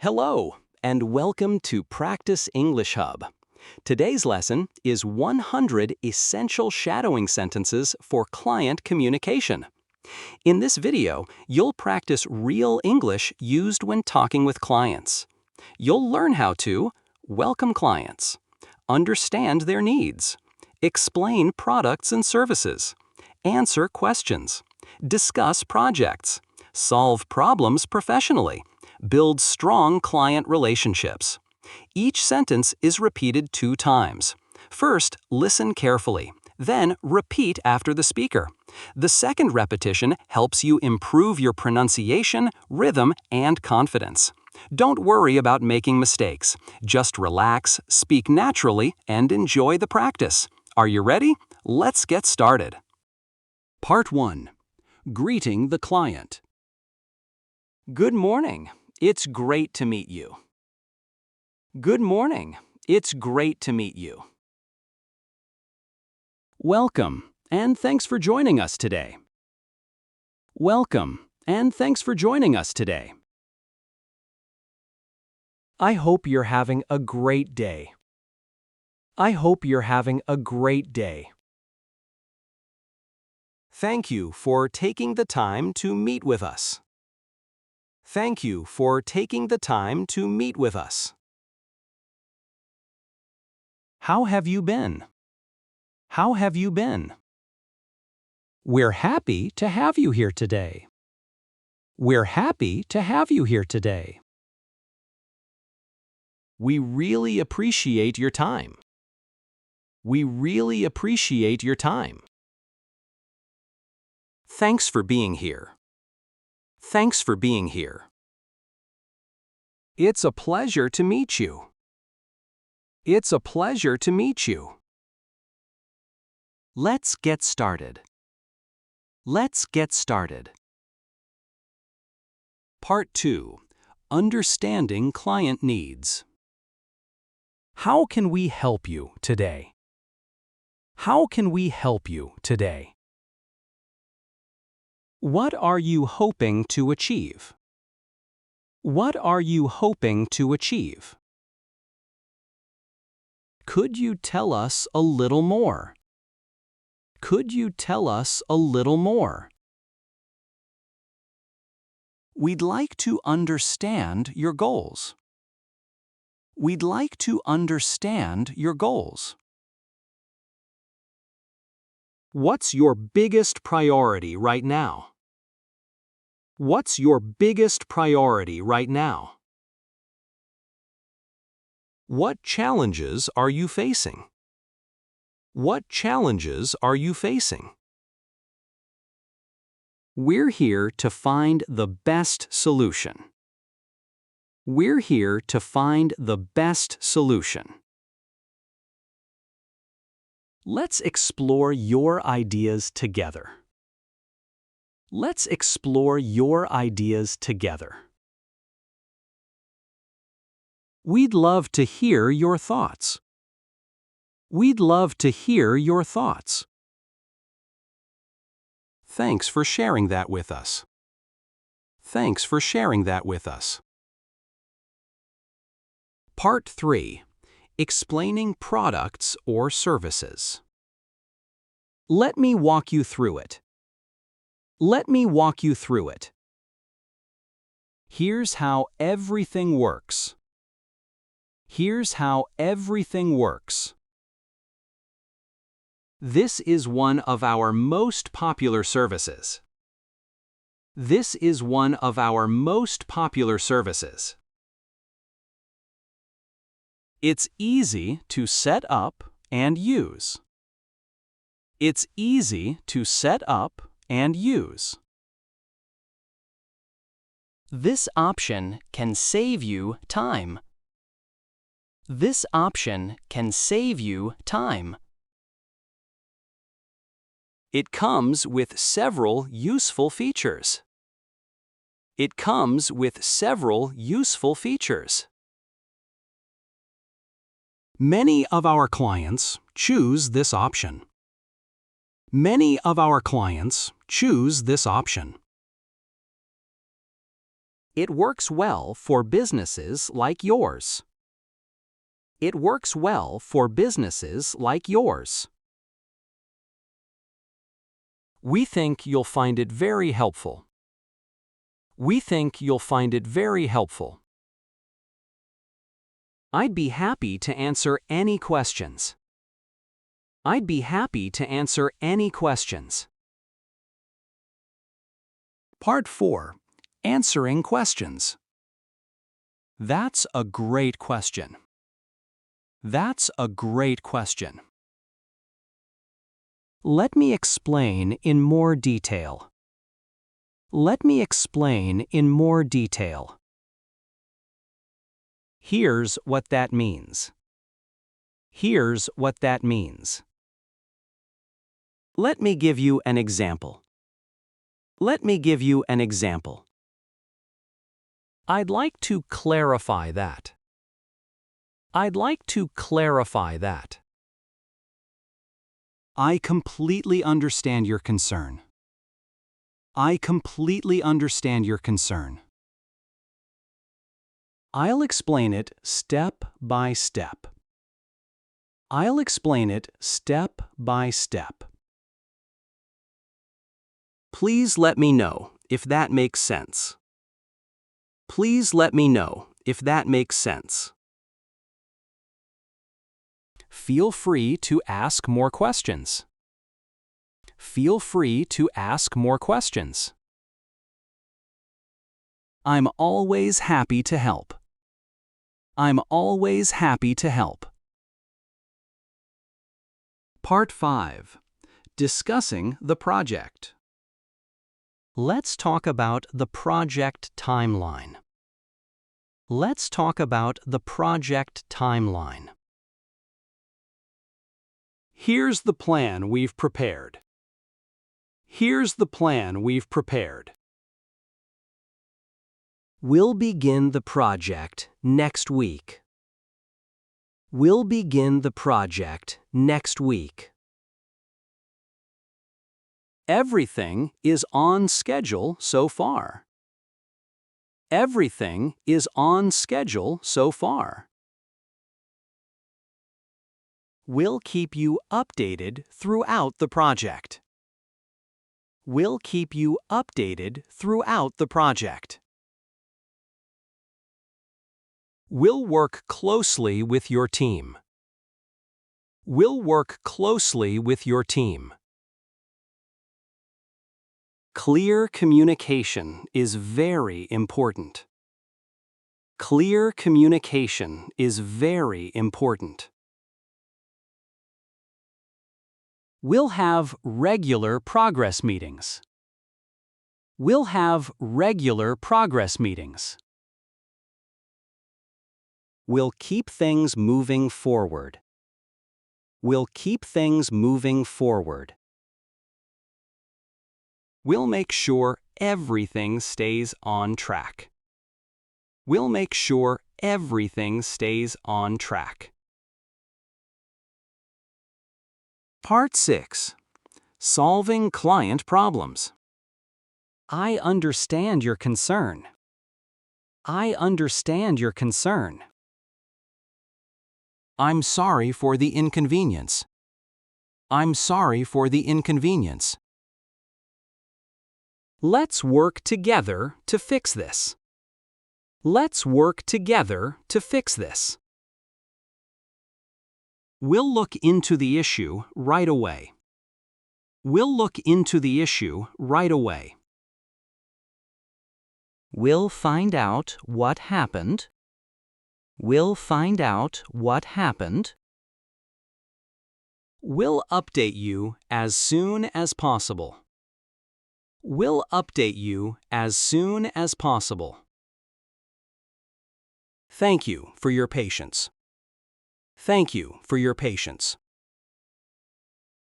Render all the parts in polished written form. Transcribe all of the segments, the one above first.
Hello, and welcome to Practice English Hub. Today's lesson is 100 essential shadowing sentences for client communication. In this video, you'll practice real English used when talking with clients. You'll learn how to welcome clients, understand their needs, explain products and services, answer questions, discuss projects, solve problems professionally, build strong client relationships. Each sentence is repeated 2 times. First, listen carefully, then repeat after the speaker. The second repetition helps you improve your pronunciation, rhythm, and confidence. Don't worry about making mistakes. Just relax, speak naturally, and enjoy the practice. Are you ready? Let's get started. Part 1. Greeting the client. Good morning. It's great to meet you. Good morning. It's great to meet you. Welcome, and thanks for joining us today. Welcome, and thanks for joining us today. I hope you're having a great day. I hope you're having a great day. Thank you for taking the time to meet with us. Thank you for taking the time to meet with us. How have you been? How have you been? We're happy to have you here today. We're happy to have you here today. We really appreciate your time. We really appreciate your time. Thanks for being here. Thanks for being here. It's a pleasure to meet you. It's a pleasure to meet you. Let's get started. Let's get started. Part 2. Understanding client needs. How can we help you today? How can we help you today? What are you hoping to achieve? What are you hoping to achieve? Could you tell us a little more? Could you tell us a little more? We'd like to understand your goals. We'd like to understand your goals. What's your biggest priority right now? What's your biggest priority right now? What challenges are you facing? What challenges are you facing? We're here to find the best solution. We're here to find the best solution. Let's explore your ideas together. Let's explore your ideas together. We'd love to hear your thoughts. We'd love to hear your thoughts. Thanks for sharing that with us. Thanks for sharing that with us. Part 3. Explaining products or services. Let me walk you through it. Let me walk you through it. Here's how everything works. Here's how everything works. This is one of our most popular services. This is one of our most popular services. It's easy to set up and use. It's easy to set up and use. This option can save you time. This option can save you time. It comes with several useful features. It comes with several useful features. Many of our clients choose this option. Many of our clients choose this option. It works well for businesses like yours. It works well for businesses like yours. We think you'll find it very helpful. We think you'll find it very helpful. I'd be happy to answer any questions. I'd be happy to answer any questions. Part 4. Answering questions. That's a great question. That's a great question. Let me explain in more detail. Let me explain in more detail. Here's what that means. Here's what that means. Let me give you an example. Let me give you an example. I'd like to clarify that. I'd like to clarify that. I completely understand your concern. I completely understand your concern. I'll explain it step by step. I'll explain it step by step. Please let me know if that makes sense. Please let me know if that makes sense. Feel free to ask more questions. Feel free to ask more questions. I'm always happy to help. I'm always happy to help. Part 5. Discussing the project. Let's talk about the project timeline. Let's talk about the project timeline. Here's the plan we've prepared. Here's the plan we've prepared. We'll begin the project next week. We'll begin the project next week. Everything is on schedule so far. Everything is on schedule so far. We'll keep you updated throughout the project. We'll keep you updated throughout the project. We'll work closely with your team. We'll work closely with your team. Clear communication is very important. Clear communication is very important. We'll have regular progress meetings. We'll have regular progress meetings. We'll keep things moving forward. We'll keep things moving forward. We'll make sure everything stays on track. We'll make sure everything stays on track. Part 6. Solving client problems. I understand your concern. I understand your concern. I'm sorry for the inconvenience. I'm sorry for the inconvenience. Let's work together to fix this. Let's work together to fix this. We'll look into the issue right away. We'll look into the issue right away. We'll find out what happened. We'll find out what happened. We'll update you as soon as possible. We'll update you as soon as possible. Thank you for your patience. Thank you for your patience.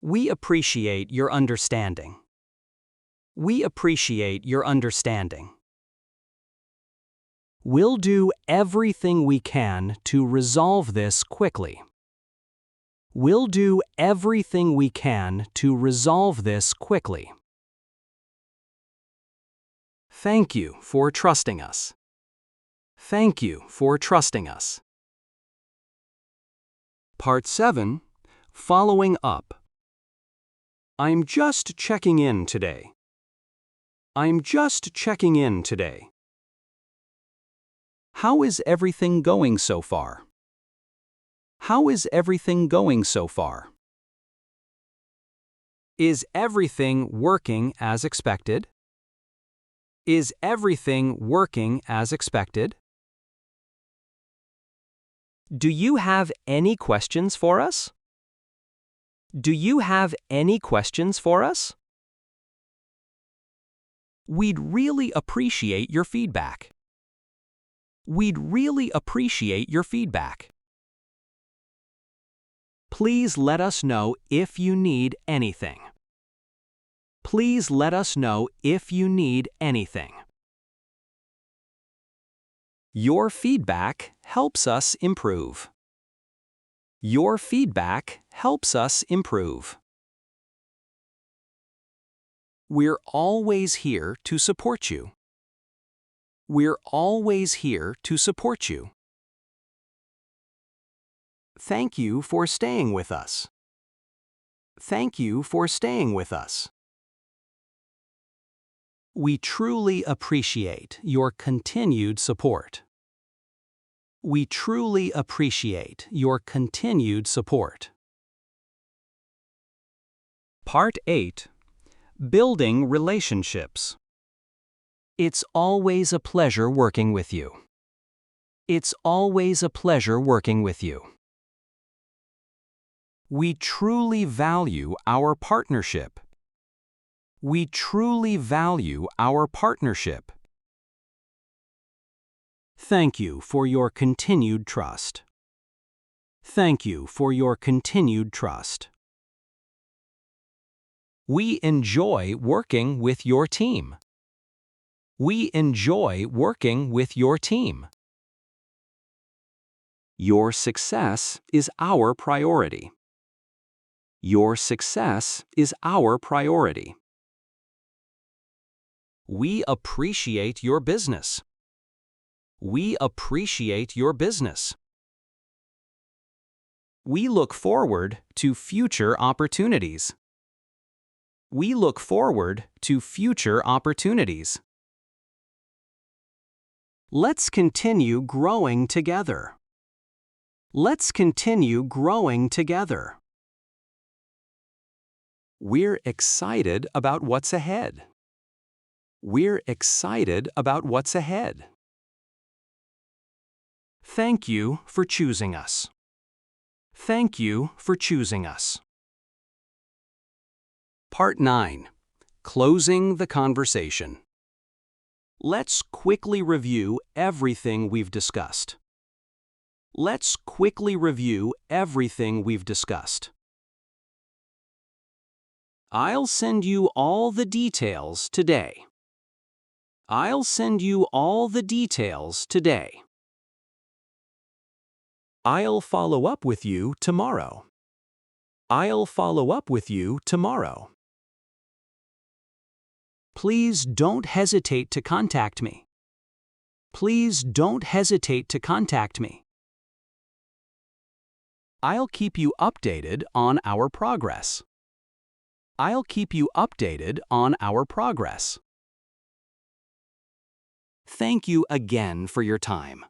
We appreciate your understanding. We appreciate your understanding. We'll do everything we can to resolve this quickly. We'll do everything we can to resolve this quickly. Thank you for trusting us. Thank you for trusting us. Part 7. Following up. I'm just checking in today. I'm just checking in today. How is everything going so far? How is everything going so far? Is everything working as expected? Is everything working as expected? Do you have any questions for us? Do you have any questions for us? We'd really appreciate your feedback. We'd really appreciate your feedback. Please let us know if you need anything. Please let us know if you need anything. Your feedback helps us improve. Your feedback helps us improve. We're always here to support you. We're always here to support you. Thank you for staying with us. Thank you for staying with us. We truly appreciate your continued support. We truly appreciate your continued support. Part 8. Building relationships. It's always a pleasure working with you. It's always a pleasure working with you. We truly value our partnership. We truly value our partnership. Thank you for your continued trust. Thank you for your continued trust. We enjoy working with your team. We enjoy working with your team. Your success is our priority. Your success is our priority. We appreciate your business. We appreciate your business. We look forward to future opportunities. We look forward to future opportunities. Let's continue growing together. Let's continue growing together. We're excited about what's ahead. We're excited about what's ahead. Thank you for choosing us. Thank you for choosing us. Part 9. Closing the conversation. Let's quickly review everything we've discussed. Let's quickly review everything we've discussed. I'll send you all the details today. I'll send you all the details today. I'll follow up with you tomorrow. I'll follow up with you tomorrow. Please don't hesitate to contact me. Please don't hesitate to contact me. I'll keep you updated on our progress. I'll keep you updated on our progress. Thank you again for your time.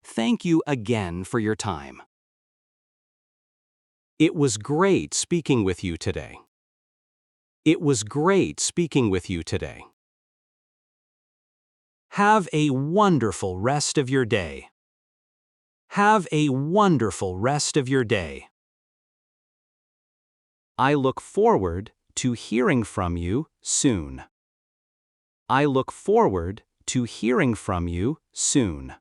Thank you again for your time. It was great speaking with you today. It was great speaking with you today. Have a wonderful rest of your day. Have a wonderful rest of your day. I look forward to hearing from you soon. I look forward to hearing from you soon.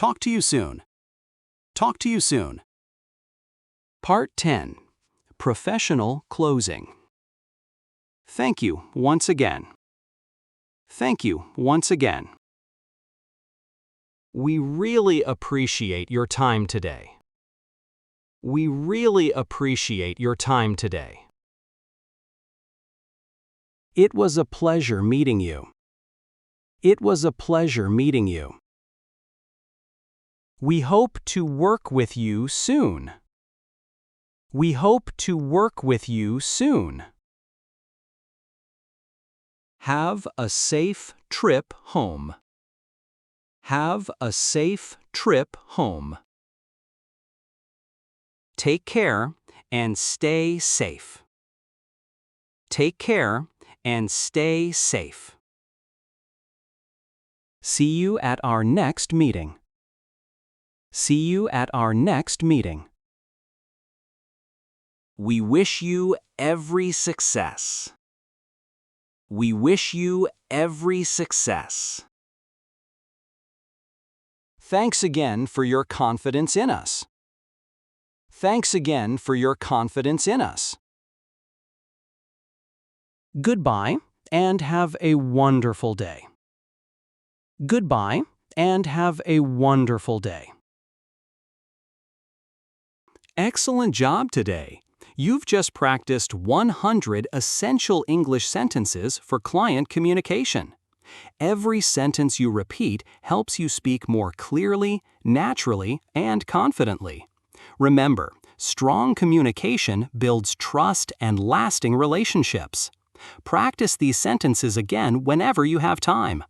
Talk to you soon. Talk to you soon. Part 10. Professional closing. Thank you once again. Thank you once again. We really appreciate your time today. We really appreciate your time today. It was a pleasure meeting you. It was a pleasure meeting you. We hope to work with you soon. We hope to work with you soon. Have a safe trip home. Have a safe trip home. Take care and stay safe. Take care and stay safe. See you at our next meeting. See you at our next meeting. We wish you every success. We wish you every success. Thanks again for your confidence in us. Thanks again for your confidence in us. Goodbye and have a wonderful day. Goodbye and have a wonderful day. Excellent job today. You've just practiced 100 essential English sentences for client communication. Every sentence you repeat helps you speak more clearly, naturally, and confidently. Remember, strong communication builds trust and lasting relationships. Practice these sentences again whenever you have time.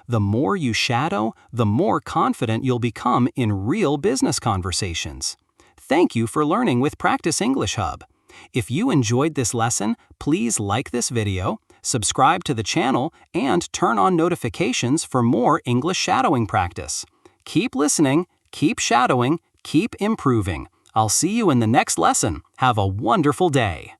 The more you shadow, the more confident you'll become in real business conversations. Thank you for learning with Practice English Hub. If you enjoyed this lesson, please like this video, subscribe to the channel, and turn on notifications for more English shadowing practice. Keep listening, keep shadowing, keep improving. I'll see you in the next lesson. Have a wonderful day.